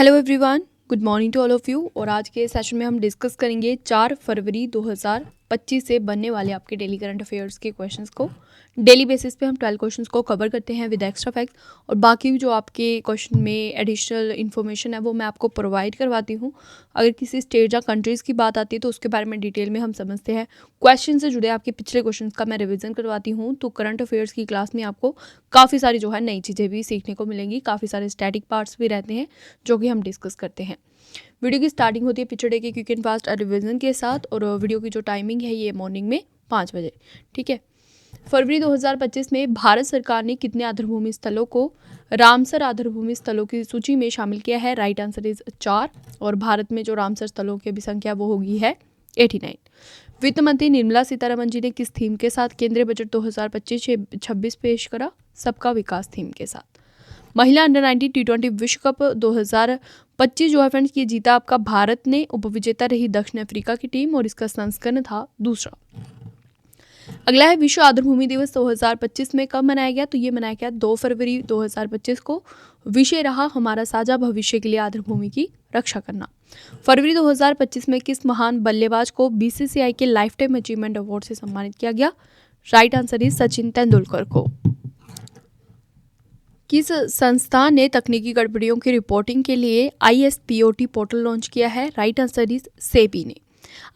Hello everyone, good morning to all of you. और आज के सेशन में हम डिस्कस करेंगे 4 फरवरी 2025 से बनने वाले आपके डेली करंट अफेयर्स के क्वेश्चंस को। डेली बेसिस पे हम 12 क्वेश्चंस को कवर करते हैं विद एक्स्ट्रा फैक्ट, और बाकी जो आपके क्वेश्चन में एडिशनल इन्फॉर्मेशन है वो मैं आपको प्रोवाइड करवाती हूँ। अगर किसी स्टेट या कंट्रीज़ की बात आती है तो उसके बारे में डिटेल में हम समझते हैं। क्वेश्चन से जुड़े आपके पिछले क्वेश्चन का मैं रिविजन करवाती हूँ। तो करंट अफेयर्स की क्लास में आपको काफ़ी सारी जो है नई चीज़ें भी सीखने को मिलेंगी, काफ़ी सारे स्टैटिक पार्ट्स भी रहते हैं जो कि हम डिस्कस करते हैं। वीडियो की स्टार्टिंग होती है पिक्चर डे के क्विक एंड फास्ट रिविजन के साथ, और वीडियो की जो टाइमिंग है ये मॉर्निंग में 5 बजे। ठीक है। फरवरी 2025 में भारत सरकार ने कितने आधारभूमि स्थलों को रामसर आधारभूमि स्थलों की सूची में शामिल किया है? Right answer is 4। और भारत में जो रामसर स्थलों की अभी संख्या वो होगी है 89। वित्त मंत्री निर्मला सीतारमण जी ने किस थीम के साथ केंद्रीय बजट 2025-26 पेश करा? सबका विकास थीम के साथ। महिला अंडर 19 T20 विश्व कप 2025 जो है फ्रेंड्स ये जीता आपका भारत ने। उपविजेता रही दक्षिण अफ्रीका की टीम और इसका संस्करण था दूसरा। अगला है विश्व आधारभूमि दिवस 2025 में कब मनाया गया? तो ये मनाया गया 2 फरवरी 2025 को। विषय रहा हमारा साझा भविष्य के लिए आधारभूमि की रक्षा करना। फरवरी 2025 में किस महान बल्लेबाज को BCCI के लाइफ टाइम अचीवमेंट अवार्ड से सम्मानित किया गया? Right answer is Sachin Tendulkar को। किस संस्थान ने तकनीकी गड़बड़ियों की रिपोर्टिंग के लिए ISPOT पोर्टल लॉन्च किया है? राइट आंसर इज सेबी ने।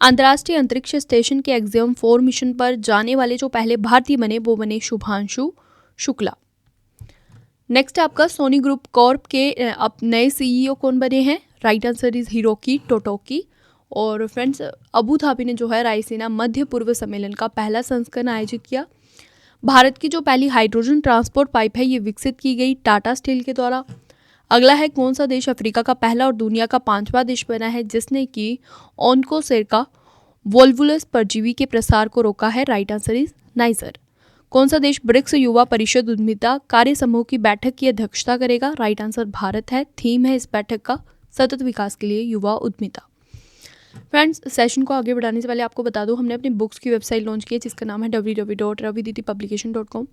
अंतर्राष्ट्रीय अंतरिक्ष स्टेशन के एक्सियम 4 मिशन पर जाने वाले जो पहले भारतीय बने वो बने शुभांशु शुक्ला। नेक्स्ट आपका सोनी ग्रुप कॉर्प के अब नए CEO कौन बने हैं? Right answer is Hiroki Totoki. और फ्रेंड्स अबू धाबी ने जो है रायसीना मध्य पूर्व सम्मेलन का पहला संस्करण आयोजित किया। भारत की जो पहली हाइड्रोजन ट्रांसपोर्ट पाइप है ये विकसित की गई टाटा स्टील के द्वारा। अगला है कौन सा देश अफ्रीका का पहला और दुनिया का 5वां देश बना है जिसने कि ओन्कोसेरका वोल्वुलस परजीवी के प्रसार को रोका है? Right answer is niger. कौन सा देश ब्रिक्स युवा परिषद उद्यमिता कार्य समूह की बैठक की अध्यक्षता करेगा? राइट आंसर भारत है। थीम है इस बैठक का सतत विकास के लिए युवा उद्यमिता। फ्रेंड्स सेशन को आगे बढ़ाने से पहले आपको बता दूं हमने अपनी बुक्स की वेबसाइट लॉन्च की है जिसका नाम है www.raviditipublication.com।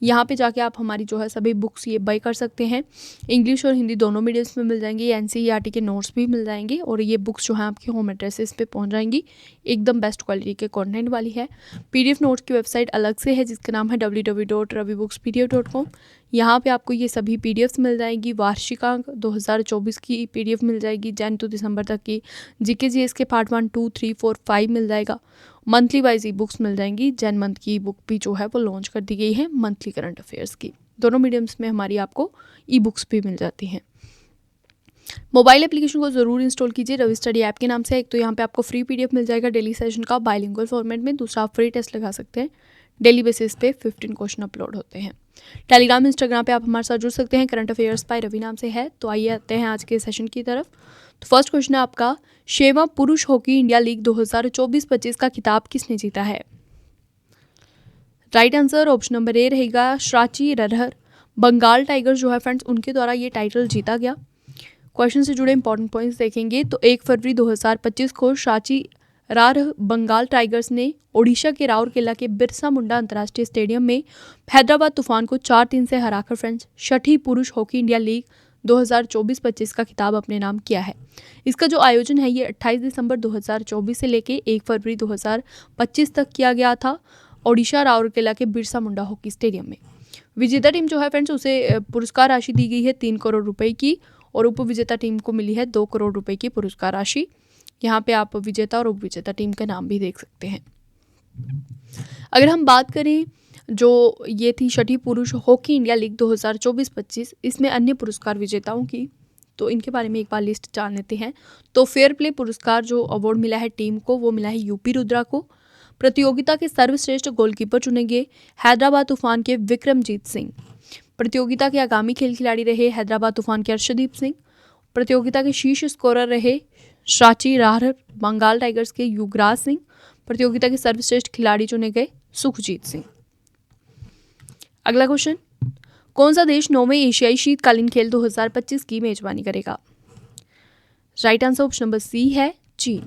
यहाँ पे जाके आप हमारी जो है सभी बुक्स ये बाय कर सकते हैं। इंग्लिश और हिंदी दोनों मीडियम्स में मिल जाएंगी। NCERT के नोट्स भी मिल जाएंगे और ये बुक्स जो है आपके होम एड्रेसेस पे पहुँच जाएंगी। एकदम बेस्ट क्वालिटी के कॉन्टेंट वाली है। PDF नोट्स की वेबसाइट अलग से है जिसका नाम है www.ravibookspdf.com। यहाँ पे आपको ये सभी PDFs मिल जाएंगी। वार्षिकांक 2024 की PDF मिल जाएगी, जैन टू दिसंबर तक की। GK/GS के पार्ट 1, 2, 3, 4, 5 मिल जाएगा। मंथली वाइज ई बुक्स मिल जाएंगी। जैन मंथ की बुक भी जो है वो लॉन्च कर दी गई है मंथली करंट अफेयर्स की। दोनों मीडियम्स में हमारी आपको ई बुक्स भी मिल जाती हैं। मोबाइल एप्लीकेशन को ज़रूर इंस्टॉल कीजिए रवि स्टडी ऐप के नाम से। एक तो यहाँ पे आपको फ्री PDF मिल जाएगा डेली सेशन का बाइलिंगुअल फॉर्मेट में। दूसरा आप फ्री टेस्ट लगा सकते हैं। डेली बेसिस पे 15 क्वेश्चन अपलोड होते हैं। टेलीग्राम इंस्टाग्राम पे आप हमारे साथ जुड़ सकते हैं। करंट अफेयर्स बाय रवि नाम से है। तो आइए आते हैं आज के सेशन की तरफ। तो फर्स्ट क्वेश्चन है आपका, 6वां पुरुष हॉकी इंडिया लीग 2024-25 का खिताब किसने जीता है? Right answer option number A रहेगा सांची ररहर। बंगाल टाइगर्स जो है फ्रेंड्स उनके द्वारा ये टाइटल जीता गया। क्वेश्चन से जुड़े इंपॉर्टेंट पॉइंट्स देखेंगे तो 1 फरवरी 2025 को सांची ररहर बंगाल टाइगर्स ने ओडिशा के राउरकेला के बिरसा मुंडा अंतर्राष्ट्रीय स्टेडियम में हैदराबाद तूफान को 4-3 से हराकर फ्रेंड्स 6ठी पुरुष हॉकी इंडिया लीग 2024-25 का खिताब अपने नाम किया है। इसका जो आयोजन है ये 28 दिसंबर 2024 से लेके 1 फरवरी 2025 तक किया गया था ओडिशा राउरकेला के बिरसा मुंडा हॉकी स्टेडियम में। विजेता टीम जो है फ्रेंड्स उसे पुरस्कार राशि दी गई है 3 करोड़ रुपए की, और उपविजेता टीम को मिली है 2 करोड़ रुपए की पुरस्कार राशि। यहाँ पे आप विजेता और उपविजेता टीम का नाम भी देख सकते हैं। अगर हम बात करें जो ये थी 6ठी पुरुष हॉकी इंडिया लीग 2024-25, इसमें अन्य पुरस्कार विजेताओं की, तो इनके बारे में एक बार लिस्ट जान लेते हैं। तो फेयर प्ले पुरस्कार जो अवार्ड मिला है टीम को वो मिला है यूपी रुद्रा को। प्रतियोगिता के सर्वश्रेष्ठ गोलकीपर चुने गए हैदराबाद तूफान के विक्रमजीत सिंह। प्रतियोगिता के आगामी खेल खिलाड़ी रहे हैदराबाद तूफान के अर्शदीप सिंह। प्रतियोगिता के शीर्ष स्कोरर रहे सांची ररहर बंगाल टाइगर्स के युवराज सिंह। प्रतियोगिता के सर्वश्रेष्ठ खिलाड़ी चुने गए सुखजीत सिंह। अगला क्वेश्चन, कौन सा देश 9वें एशियाई शीतकालीन खेल 2025 की मेजबानी करेगा? Right answer option number C है चीन।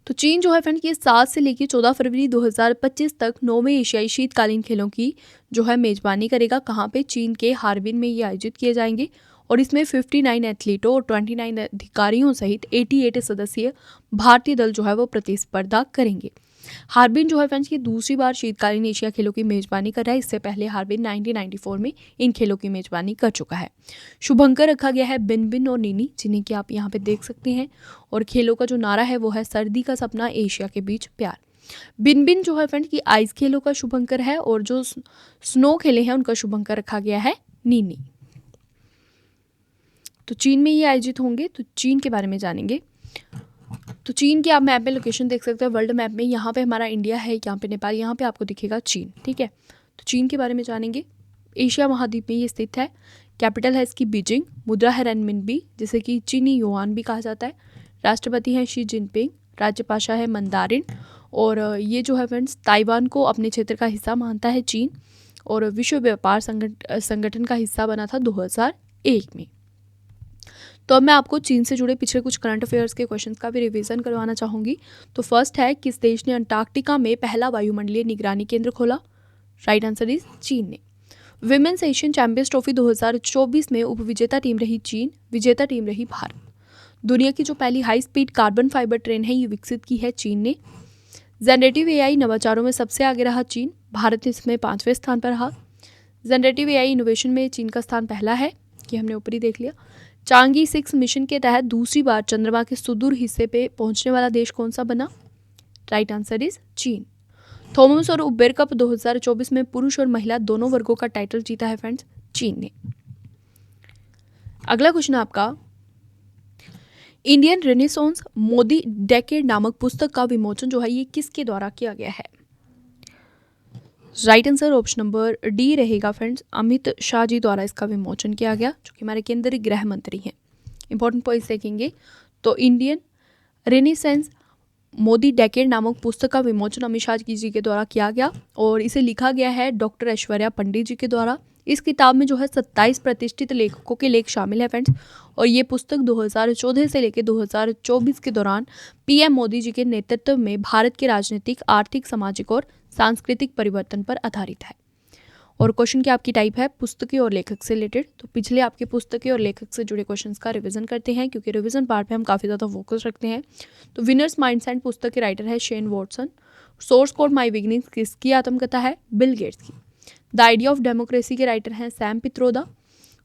तो चीन जो है फ्रेंड ये 7 से लेकर 14 फरवरी 2025 तक 9वें एशियाई शीतकालीन खेलों की जो है मेजबानी करेगा। कहाँ पे? चीन के हार्बिन में ये आयोजित किए जाएंगे और इसमें 59 एथलीटों और 29 अधिकारियों सहित 88 सदस्यीय भारतीय दल जो है वो प्रतिस्पर्धा करेंगे। हार्बिन जो है फ्रेंड्स ये दूसरी बार शीतकालीन एशिया खेलों की मेजबानी कर रहा है। इससे पहले हार्बिन 1994 में इन खेलों की मेजबानी कर चुका है। शुभंकर रखा गया है बिन बिन और नीनी, जिन्हें कि आप यहाँ पे देख सकते हैं। और खेलों का जो नारा है वो है सर्दी का सपना एशिया के बीच प्यार। बिन बिन जो है फ्रेंड्स की आइस खेलों का शुभंकर है और जो स्नो खेले हैं उनका शुभंकर रखा गया है नीनी। तो चीन में ये आयोजित होंगे, तो चीन के बारे में जानेंगे। तो चीन की आप मैप में लोकेशन देख सकते हैं, वर्ल्ड मैप में। यहाँ पे हमारा इंडिया है, यहाँ पे नेपाल, यहाँ पे आपको दिखेगा चीन, ठीक है। तो चीन के बारे में जानेंगे। एशिया महाद्वीप में ये स्थित है। कैपिटल है इसकी बीजिंग। मुद्रा है रेनमिनबी, जिसे कि चीनी युआन भी कहा जाता है। राष्ट्रपति हैं शी जिनपिंग। राज्यभाषा है मंदारिन। और ये जो है फ्रेंड्स ताइवान को अपने क्षेत्र का हिस्सा मानता है चीन, और विश्व व्यापार संगठन का हिस्सा बना था 2001 में। तो अब मैं आपको चीन से जुड़े पिछले कुछ करंट अफेयर्स के क्वेश्चंस का भी रिवीजन करवाना चाहूँगी। तो फर्स्ट है, किस देश ने अंटार्कटिका में पहला वायुमंडलीय निगरानी केंद्र खोला? राइट आंसर इज चीन ने। विमेंस एशियन चैंपियंस ट्रॉफी 2024 में उपविजेता टीम रही चीन, विजेता टीम रही भारत। दुनिया की जो पहली high speed carbon fibre train है ये विकसित की है चीन ने। जनरेटिव एआई नवाचारों में सबसे आगे रहा चीन, भारत इसमें 5वें स्थान पर रहा। जनरेटिव एआई इनोवेशन में चीन का स्थान पहला है, कि हमने ऊपर ही देख लिया। चांगी 6 मिशन के तहत दूसरी बार चंद्रमा के सुदूर हिस्से पे पहुंचने वाला देश कौन सा बना? राइट आंसर इज चीन। थॉमस और उबेर कप 2024 में पुरुष और महिला दोनों वर्गों का टाइटल जीता है फ्रेंड्स चीन ने। अगला क्वेश्चन आपका, इंडियन रेनेसांस मोदी डेकेड नामक पुस्तक का विमोचन जो है ये किसके द्वारा किया गया है? Right answer option number D रहेगा फ्रेंड्स, अमित शाह जी द्वारा इसका विमोचन किया गया, जो कि हमारे केंद्रीय गृह मंत्री हैं। इंपॉर्टेंट पॉइंट्स देखेंगे तो इंडियन रेनेसांस मोदी डेकेड नामक पुस्तक का विमोचन अमित शाह जी के द्वारा किया गया, और इसे लिखा गया है डॉक्टर ऐश्वर्या पंडित जी के द्वारा। इस किताब में जो है 27 प्रतिष्ठित लेखकों के लेख शामिल है फ्रेंड्स, और ये पुस्तक 2014 से लेकर 2024 के दौरान पीएम मोदी जी के नेतृत्व में भारत के राजनीतिक, आर्थिक, सामाजिक और सांस्कृतिक परिवर्तन पर आधारित है। और क्वेश्चन की आपकी टाइप है पुस्तकें और लेखक से रिलेटेड। तो पिछले आपके पुस्तकें और लेखक से जुड़े क्वेश्चंस का रिवीजन करते हैं, क्योंकि रिवीजन पार्ट पे हम काफ़ी ज़्यादा फोकस रखते हैं। तो विनर्स माइंडसेट पुस्तक के राइटर है शेन वॉटसन। सोर्स कोड माई बिगिनिंग्स किसकी आत्मकथा है? बिल गेट्स की। द आइडिया ऑफ डेमोक्रेसी के राइटर हैं Sam Pitroda.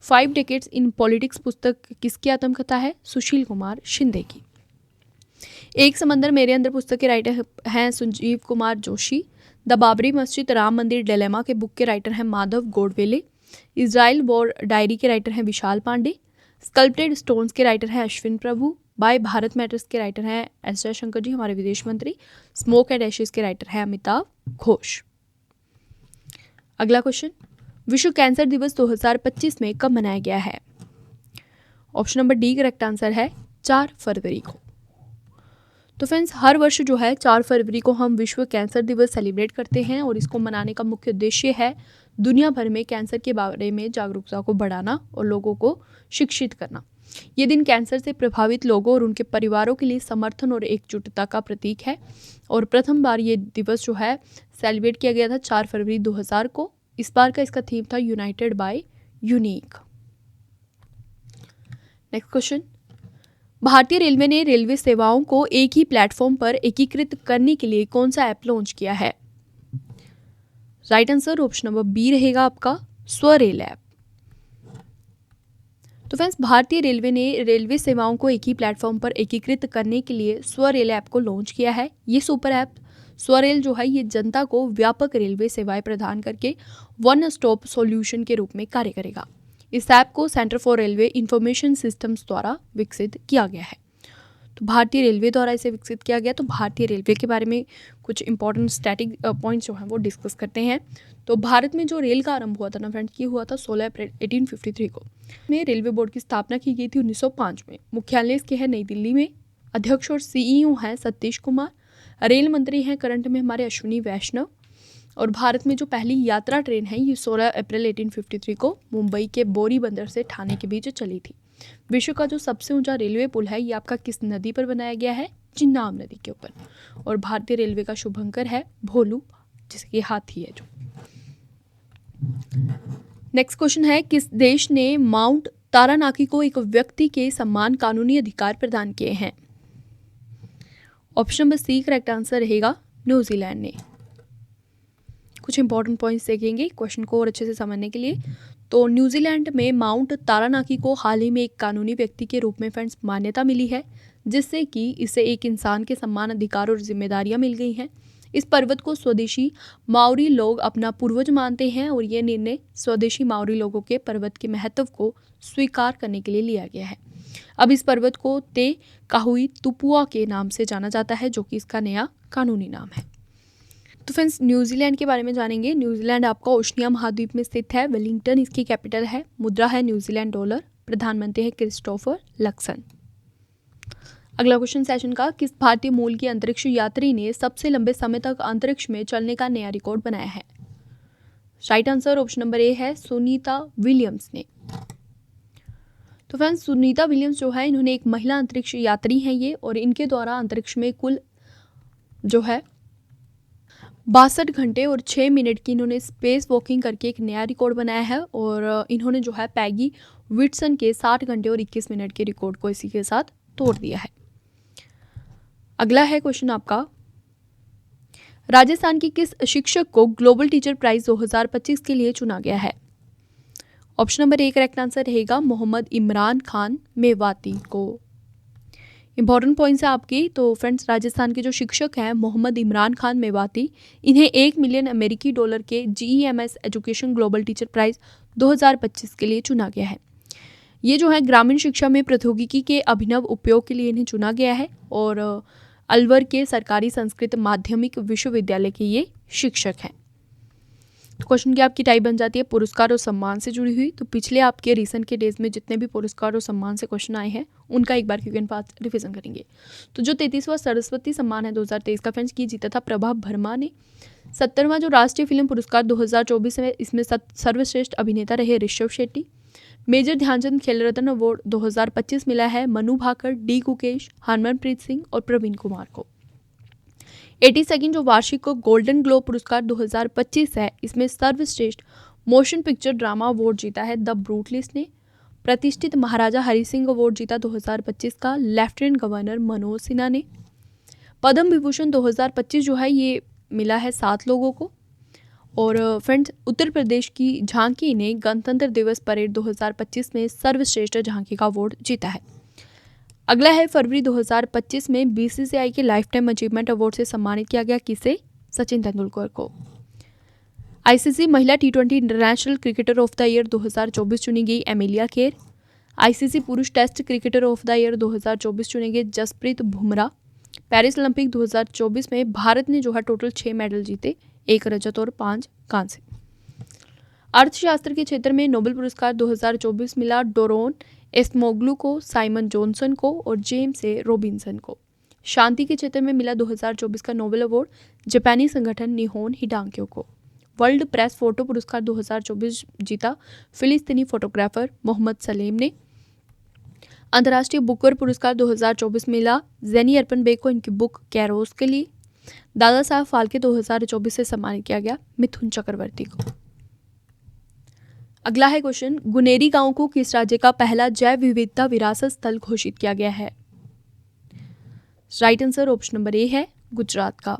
5 decades in politics पुस्तक किसकी आत्मकथा है? सुशील कुमार शिंदे की। एक समंदर मेरे अंदर पुस्तक के राइटर हैं संजीव कुमार जोशी। द बाबरी मस्जिद राम मंदिर डिलेमा के बुक के राइटर हैं माधव गोडवेले। इजराइल वॉर डायरी के राइटर हैं विशाल पांडे। स्कल्प्टेड स्टोन्स के राइटर हैं अश्विन प्रभु। बाय भारत मैटर्स के राइटर हैं एस जयशंकर जी, हमारे विदेश मंत्री। स्मोक एंड एशेस के राइटर हैं अमिताभ घोष। अगला क्वेश्चन, विश्व कैंसर दिवस 2025 में कब मनाया गया है? Option number D correct answer है 4 फरवरी को। तो फ्रेंड्स हर वर्ष जो है 4 फरवरी को हम विश्व कैंसर दिवस सेलिब्रेट करते हैं, और इसको मनाने का मुख्य उद्देश्य है दुनिया भर में कैंसर के बारे में जागरूकता को बढ़ाना और लोगों को शिक्षित करना। ये दिन कैंसर से प्रभावित लोगों और उनके परिवारों के लिए समर्थन और एकजुटता का प्रतीक है, और प्रथम बार ये दिवस जो है सेलिब्रेट किया गया था 4 फरवरी 2000 को। इस बार का इसका थीम था united by unique. Next question, भारतीय रेलवे ने रेलवे सेवाओं को एक ही प्लेटफॉर्म पर एकीकृत करने के लिए कौन सा ऐप लॉन्च किया है? Right answer option number B रहेगा आपका स्वरेल ऐप। तो फ्रेंड्स भारतीय रेलवे ने रेलवे सेवाओं को एक ही प्लेटफॉर्म पर एकीकृत करने के लिए स्वरेल ऐप को लॉन्च किया है। ये सुपर ऐप स्वरेल जो है ये जनता को व्यापक रेलवे सेवाएं प्रदान करके वन स्टॉप सॉल्यूशन के रूप में कार्य करेगा। इस ऐप को centre for railway information systems द्वारा विकसित किया गया है। तो भारतीय रेलवे द्वारा इसे विकसित किया गया। तो भारतीय रेलवे के बारे में कुछ इंपॉर्टेंट स्टैटिक पॉइंट्स जो हैं वो डिस्कस करते हैं। तो भारत में जो रेल का आरंभ हुआ था ना फ्रेंड्स, ये हुआ था 16 अप्रैल 1853 को। में रेलवे बोर्ड की स्थापना की गई थी 1905 में। मुख्यालय इसके है नई दिल्ली में। अध्यक्ष और सीईओ हैं सतीश कुमार। रेल मंत्री हैं करंट में हमारे अश्विनी वैष्णव। और भारत में जो पहली यात्रा ट्रेन है ये 16 अप्रैल 1853 को मुंबई के बोरी बंदर से ठाणे के बीच चली थी। विश्व का जो सबसे ऊंचा रेलवे पुल है ये आपका किस नदी पर बनाया गया है? चिन्नाब नदी के ऊपर। और भारतीय रेलवे का शुभंकर है भोलू, जिसके हाथी है जो। नेक्स्ट क्वेश्चन है, किस देश ने माउंट तारानाकी को एक व्यक्ति के समान कानूनी अधिकार प्रदान किए हैं? Option number C correct answer रहेगा न्यूजीलैंड ने। कुछ इंपॉर्टेंट पॉइंट्स देखेंगे क्वेश्चन को और अच्छे से समझने के लिए। तो न्यूजीलैंड में माउंट तारानाकी को हाल ही में एक कानूनी व्यक्ति के रूप में फ्रेंड्स मान्यता मिली है, जिससे कि इसे एक इंसान के समान अधिकार और जिम्मेदारियां मिल गई हैं। इस पर्वत को स्वदेशी माओरी लोग अपना पूर्वज मानते हैं और ये निर्णय स्वदेशी माओरी लोगों के पर्वत के महत्व को स्वीकार करने के लिए लिया गया है। अब इस पर्वत को ते काहुई तुपुआ के नाम से जाना जाता है, जो कि इसका नया कानूनी नाम है। तो फ्रेंड्स न्यूजीलैंड के बारे में जानेंगे। न्यूजीलैंड आपका ओशनिया महाद्वीप में स्थित है। वेलिंगटन इसकी कैपिटल है। मुद्रा है न्यूजीलैंड डॉलर। प्रधानमंत्री है क्रिस्टोफर लक्सन। अगला क्वेश्चन सेशन का, किस भारतीय मूल की अंतरिक्ष यात्री ने सबसे लंबे समय तक अंतरिक्ष में चलने का नया रिकॉर्ड बनाया है? Right answer option number A है सुनीता विलियम्स ने। तो फ्रेंड्स सुनीता विलियम्स जो है, इन्होंने एक महिला अंतरिक्ष यात्री हैं ये, और इनके द्वारा अंतरिक्ष में कुल जो है 62 घंटे और 6 मिनट की इन्होंने स्पेस वॉकिंग करके एक नया रिकॉर्ड बनाया है। और इन्होंने जो है पैगी विटसन के 60 घंटे और 21 मिनट के रिकॉर्ड को इसी के साथ तोड़ दिया है। अगला है क्वेश्चन आपका, राजस्थान की किस शिक्षक को ग्लोबल टीचर प्राइज 2025 के लिए चुना गया है? Option number A correct answer रहेगा मोहम्मद इमरान खान मेवाती को। इंपॉर्टेंट पॉइंट्स है आपकी। तो फ्रेंड्स राजस्थान के जो शिक्षक हैं मोहम्मद इमरान खान मेवाती, इन्हें 1 मिलियन अमेरिकी डॉलर के GEMS education global teacher prize 2025 के लिए चुना गया है। ये जो है ग्रामीण शिक्षा में प्रौद्योगिकी के अभिनव उपयोग के लिए इन्हें चुना गया है, और अलवर के सरकारी संस्कृत माध्यमिक विश्वविद्यालय के ये शिक्षक हैं। तो क्वेश्चन की आपकी टाइप बन जाती है पुरस्कार और सम्मान से जुड़ी हुई। तो पिछले आपके रीसेंट के डेज में जितने भी पुरस्कार और सम्मान से क्वेश्चन आए हैं, उनका एक बार क्वेश्चन पास रिविजन करेंगे। तो जो 33वां सरस्वती सम्मान है 2023 का फ्रेंड्स की जीता था प्रभा वर्मा ने। 70वां जो राष्ट्रीय फिल्म पुरस्कार 2024 है, इसमें सर्वश्रेष्ठ अभिनेता रहे ऋषभ शेट्टी। मेजर ध्यानचंद खेल रत्न अवार्ड 2025 मिला है मनु भाकर, डी गुकेश, हरमनप्रीत सिंह और प्रवीण कुमार को। 82 जो वार्षिक गोल्डन ग्लोब पुरस्कार 2025 है, इसमें सर्वश्रेष्ठ मोशन पिक्चर ड्रामा अवार्ड जीता है द ब्रूटलिस्ट ने। प्रतिष्ठित महाराजा हरि सिंह अवार्ड जीता 2025 का लेफ्टिनेंट गवर्नर मनोज सिन्हा ने। पद्म विभूषण 2025 जो है ये मिला है 7 लोगों को। और फ्रेंड्स उत्तर प्रदेश की झांकी ने गणतंत्र दिवस परेड 2025 में सर्वश्रेष्ठ झांकी का अवार्ड जीता है। अगला है फरवरी 2025 में BCCI के लाइफ टाइम अचीवमेंट अवार्ड से सम्मानित किया गया किसे? सचिन तेंदुलकर को। ICC महिला T20 international cricketer of the year 2024 चुनी गई एमिलिया केर। ICC पुरुष test cricketer of the year 2024 चुने गए जसप्रीत बुमराह। पेरिस ओलंपिक 2024 में भारत ने जो है टोटल 6 मेडल जीते, 1 रजत और 5 कांस्य। अर्थशास्त्र के क्षेत्र में नोबेल पुरस्कार 2024 मिला डोरोन एस्मोग्लू को, साइमन जॉनसन को और जेम्स ए रॉबिन्सन को। शांति के क्षेत्र में मिला 2024 का नोबेल अवार्ड जापानी संगठन निहोन हिडांक्यो को। वर्ल्ड प्रेस फोटो पुरस्कार 2024 जीता फिलिस्तीनी फोटोग्राफर मोहम्मद सलेम ने। अंतर्राष्ट्रीय बुकर पुरस्कार 2024 मिला जेनी अर्पन बेग को इनकी बुक कैरोस के लिए। दादा साहब फाल्के 2024 से सम्मानित किया गया मिथुन चक्रवर्ती को। अगला है क्वेश्चन, गुनेरी गांव को किस राज्य का पहला जैव विविधता विरासत स्थल घोषित किया गया है? Right answer option number A है गुजरात का।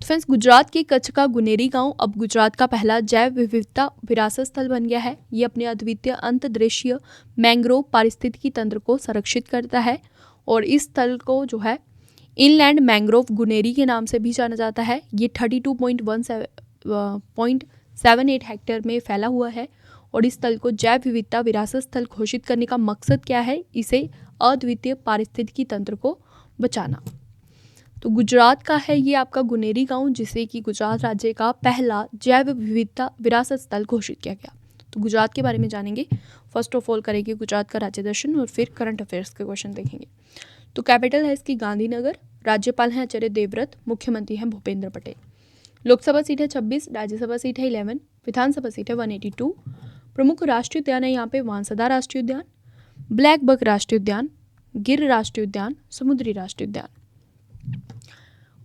फ्रेंड्स गुजरात के कच्छ का गुनेरी गांव अब गुजरात का पहला जैव विविधता विरासत स्थल बन गया है। ये अपने अद्वितीय अंतर्देशीय मैंग्रोव पारिस्थितिकी तंत्र को संरक्षित करता है, और इस स्थल को जो है इनलैंड मैंग्रोव गुनेरी के नाम से भी जाना जाता है। ये 32.78 हेक्टेयर में फैला हुआ है, और इस स्थल को जैव विविधता विरासत स्थल घोषित करने का मकसद क्या है? इसे अद्वितीय पारिस्थितिकी तंत्र को बचाना। तो गुजरात का है ये आपका गुनेरी गांव, जिसे कि गुजरात राज्य का पहला जैव विविधता विरासत स्थल घोषित किया गया। तो गुजरात के बारे में जानेंगे। फर्स्ट ऑफ ऑल करेंगे गुजरात का राज्य दर्शन और फिर करंट अफेयर्स के क्वेश्चन देखेंगे। तो कैपिटल है इसकी गांधीनगर, राज्यपाल हैं आचार्य देवव्रत, मुख्यमंत्री हैं भूपेंद्र पटेल। लोकसभा सीट है 26, राज्यसभा सीट है 11, विधानसभा सीट है 182। प्रमुख राष्ट्रीय उद्यान है यहाँ पे वांसदा राष्ट्रीय उद्यान, ब्लैक बक राष्ट्रीय उद्यान, गिर राष्ट्रीय उद्यान, समुद्री राष्ट्रीय उद्यान।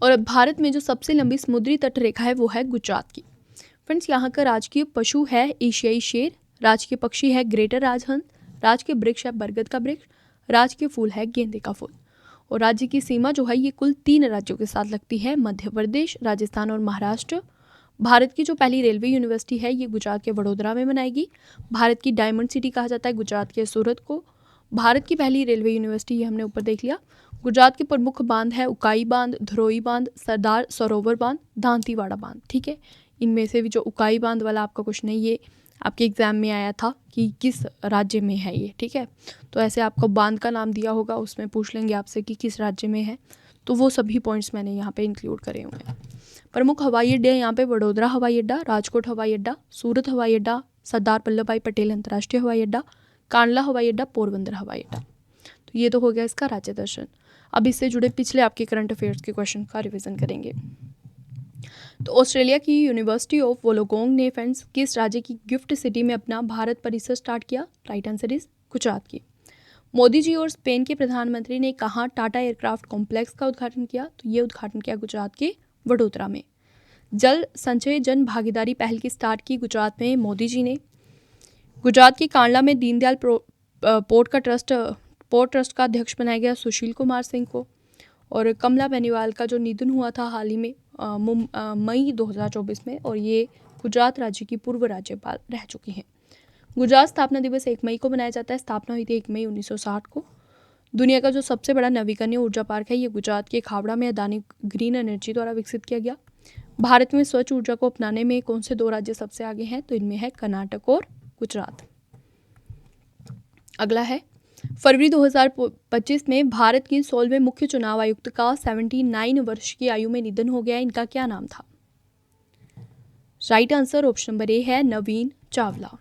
और भारत में जो सबसे लंबी समुद्री तट रेखा है वो है गुजरात की। फ्रेंड्स यहाँ का राजकीय पशु है एशियाई शेर, राजकीय पक्षी है ग्रेटर राजहंस, राजकीय वृक्ष है बरगद का वृक्ष, राजकीय फूल है गेंदे का फूल। और राज्य की सीमा जो है ये कुल 3 राज्यों के साथ लगती है, मध्य प्रदेश, राजस्थान और महाराष्ट्र। भारत की जो पहली रेलवे यूनिवर्सिटी है ये गुजरात के वडोदरा में बनाएगी। भारत की डायमंड सिटी कहा जाता है गुजरात के सूरत को। भारत की पहली रेलवे यूनिवर्सिटी ये हमने ऊपर देख लिया। गुजरात के प्रमुख बांध है उकाई बांध, धरोई बांध, सरदार सरोवर बांध, दांतीवाड़ा बांध। ठीक है, इनमें से भी जो उकाई बांध वाला आपका क्वेश्चन है ये आपके एग्जाम में आया था कि किस राज्य में है ये। ठीक है, तो ऐसे आपको बांध का नाम दिया होगा, उसमें पूछ लेंगे आपसे कि किस राज्य में है, तो वो सभी पॉइंट्स मैंने यहाँ पे इंक्लूड करे हुए हैं। प्रमुख हवाई अड्डे यहाँ पे वडोदरा हवाई अड्डा, राजकोट हवाई अड्डा, सूरत हवाई अड्डा, सरदार वल्लभ भाई पटेल अंतर्राष्ट्रीय हवाई अड्डा, कांडला हवाई अड्डा, पोरबंदर हवाई अड्डा। तो ये तो हो गया इसका राज्य दर्शन। अब इससे जुड़े पिछले आपके करंट अफेयर्स के क्वेश्चन का रिवीजन करेंगे। तो ऑस्ट्रेलिया की यूनिवर्सिटी ऑफ वोलोगोंग ने फ्रेंड्स किस राज्य की गिफ्ट सिटी में अपना भारत परिसर स्टार्ट किया? राइट आंसर इज गुजरात की। मोदी जी और स्पेन के प्रधानमंत्री ने कहाँ टाटा एयरक्राफ्ट कॉम्प्लेक्स का उद्घाटन किया? तो ये उद्घाटन किया गुजरात के वडोदरा में। जल संचय जन भागीदारी पहल की स्टार्ट की गुजरात में मोदी जी ने। गुजरात के कांडला में दीनदयाल पोर्ट ट्रस्ट का अध्यक्ष बनाया गया सुशील कुमार सिंह को। और कमला बेनीवाल का जो निधन हुआ था हाल ही में मई 2024 में, और ये गुजरात राज्य की पूर्व राज्यपाल रह चुकी हैं। गुजरात स्थापना दिवस 1 मई को मनाया जाता है। स्थापना हुई थी 1 मई 1960 को। दुनिया का जो सबसे बड़ा नवीकरणीय ऊर्जा पार्क है ये गुजरात के खावड़ा में अदानी ग्रीन एनर्जी द्वारा विकसित किया गया। भारत में स्वच्छ ऊर्जा को अपनाने में कौन से 2 राज्य सबसे आगे हैं? तो इनमें है कर्नाटक और गुजरात। अगला है फरवरी 2025 में भारत की 16वें मुख्य चुनाव आयुक्त का 79 वर्ष की आयु में निधन हो गया। इनका क्या नाम था? Right answer option number A है नवीन चावला।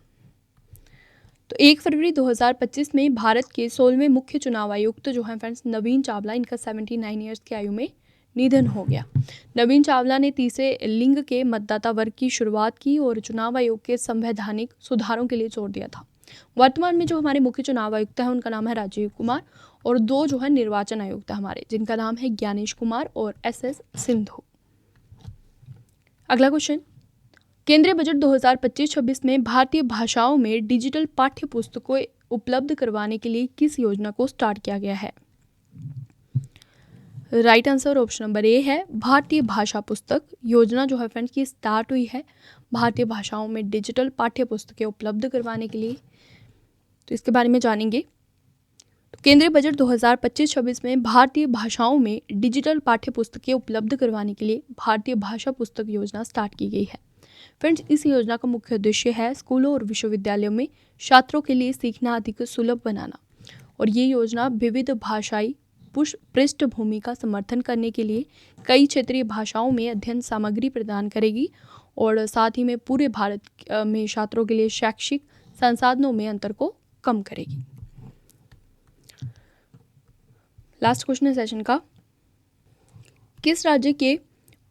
तो 1 फरवरी 2025 में भारत के 16वें मुख्य चुनाव आयुक्त जो हैं फ्रेंड्स नवीन चावला, इनका 79 ईयर्स की आयु में निधन हो गया। नवीन चावला ने तीसरे लिंग के मतदाता वर्ग की शुरुआत की और चुनाव आयोग के संवैधानिक सुधारों के लिए जोर दिया था। वर्तमान में जो हमारे मुख्य चुनाव आयुक्त है उनका नाम है राजीव कुमार, और 2 जो है निर्वाचन आयुक्त है हमारे, जिनका नाम है ज्ञानेश कुमार और SS सिंधु। अगला क्वेश्चन, केंद्रीय बजट 2025-26 में भारतीय भाषाओं में डिजिटल पाठ्य पुस्तकों उपलब्ध करवाने के लिए किस योजना को स्टार्ट किया गया है? Right answer option number A है भारतीय भाषा पुस्तक योजना जो है फ्रेंड्स की स्टार्ट हुई है भारतीय भाषाओं में डिजिटल पाठ्य पुस्तकें उपलब्ध करवाने के लिए। तो इसके बारे में जानेंगे। तो केंद्रीय बजट 2025-26 में भारतीय भाषाओं में डिजिटल पाठ्य पुस्तकें उपलब्ध करवाने के लिए भारतीय भाषा पुस्तक योजना स्टार्ट की गई है। फ्रेंड्स, इस योजना का मुख्य उद्देश्य है स्कूलों और विश्वविद्यालयों में छात्रों के लिए सीखना अधिक सुलभ बनाना, और ये योजना विविध भाषाई पृष्ठभूमि का समर्थन करने के लिए कई क्षेत्रीय भाषाओं में अध्ययन सामग्री प्रदान करेगी और साथ ही में पूरे भारत में छात्रों के लिए शैक्षिक संसाधनों में अंतर को कम करेगी। लास्ट क्वेश्चन है सेशन का, किस राज्य के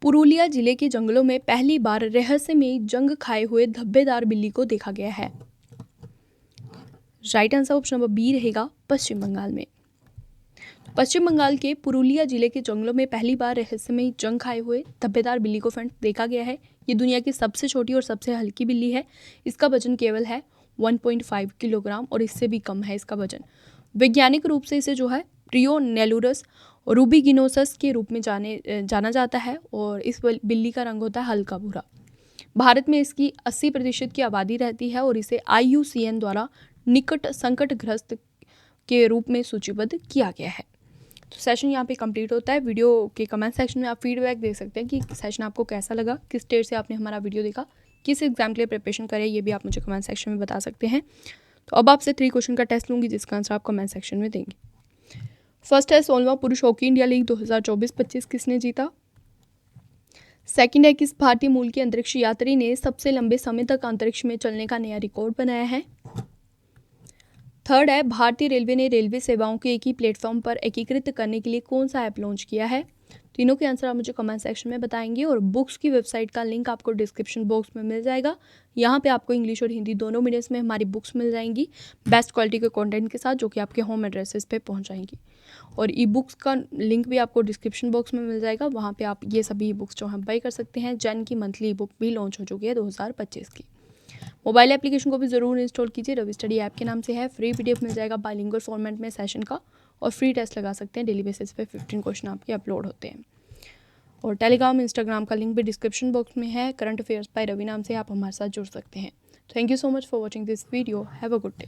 पुरुलिया जिले के जंगलों में पहली बार रहस्यमयी जंग खाए हुए धब्बेदार बिल्ली को देखा गया है? Right answer option number B रहेगा पश्चिम बंगाल में। पश्चिम बंगाल के पुरुलिया जिले के जंगलों में पहली बार रहस्यमयी जंग खाए हुए धब्बेदार बिल्ली को फ्रेंड्स देखा गया है। ये दुनिया की सबसे छोटी और सबसे हल्की बिल्ली है। इसका वजन केवल है 1.5 किलोग्राम और इससे भी कम है इसका वजन। वैज्ञानिक रूप से इसे जो है प्रियोनेलुरस रूबिगिनोसस के रूप में जाना जाता है और इस बिल्ली का रंग होता है हल्का भूरा। भारत में इसकी 80% की आबादी रहती है और इसे IUCN द्वारा निकट संकटग्रस्त के रूप में सूचीबद्ध किया गया है। तो सेशन यहाँ पे कंप्लीट होता है। वीडियो के कमेंट सेक्शन में आप फीडबैक दे सकते हैं कि सेशन आपको कैसा लगा, किस स्टेट से आपने हमारा वीडियो देखा, किस एग्जाम के लिए प्रिपरेशन करें, ये भी आप मुझे कमेंट सेक्शन में बता सकते हैं। तो अब आपसे 3 क्वेश्चन का टेस्ट लूँगी जिसका आंसर आप कमेंट सेक्शन में देंगे। फर्स्ट है 16वां पुरुष हॉकी इंडिया लीग 2024-25 किसने जीता? सेकंड है किस भारतीय मूल के अंतरिक्ष यात्री ने सबसे लंबे समय तक अंतरिक्ष में चलने का नया रिकॉर्ड बनाया है? थर्ड है भारतीय रेलवे ने रेलवे सेवाओं को एक ही प्लेटफॉर्म पर एकीकृत करने के लिए कौन सा ऐप लॉन्च किया है? तीनों के आंसर आप मुझे कमेंट सेक्शन में बताएंगे और बुक्स की वेबसाइट का लिंक आपको डिस्क्रिप्शन बॉक्स में मिल जाएगा। यहाँ पे आपको इंग्लिश और हिंदी दोनों मीडियम्स में हमारी बुक्स मिल जाएंगी बेस्ट क्वालिटी के कंटेंट के साथ, जो कि आपके होम एड्रेसेस पे पहुँच जाएंगी। और ई बुक्स का लिंक भी आपको डिस्क्रिप्शन बॉक्स में मिल जाएगा, वहाँ पर आप ये सभी ई बुक्स जो हैं बाई कर सकते हैं। जैन की मंथली ई बुक भी लॉन्च हो चुकी है 2025 की। मोबाइल एप्लीकेशन को भी ज़रूर इंस्टॉल कीजिए। रवि स्टडी ऐप के नाम से है। फ्री PDF मिल जाएगा बाइलिंगुअल फॉर्मेट में सेशन का, और फ्री टेस्ट लगा सकते हैं। डेली बेसिस पे 15 क्वेश्चन आपके अपलोड होते हैं। और टेलीग्राम, इंस्टाग्राम का लिंक भी डिस्क्रिप्शन बॉक्स में है। करंट अफेयर्स बाय रवि नाम से आप हमारे साथ जुड़ सकते हैं। Thank you so much for watching this video. Have a good day.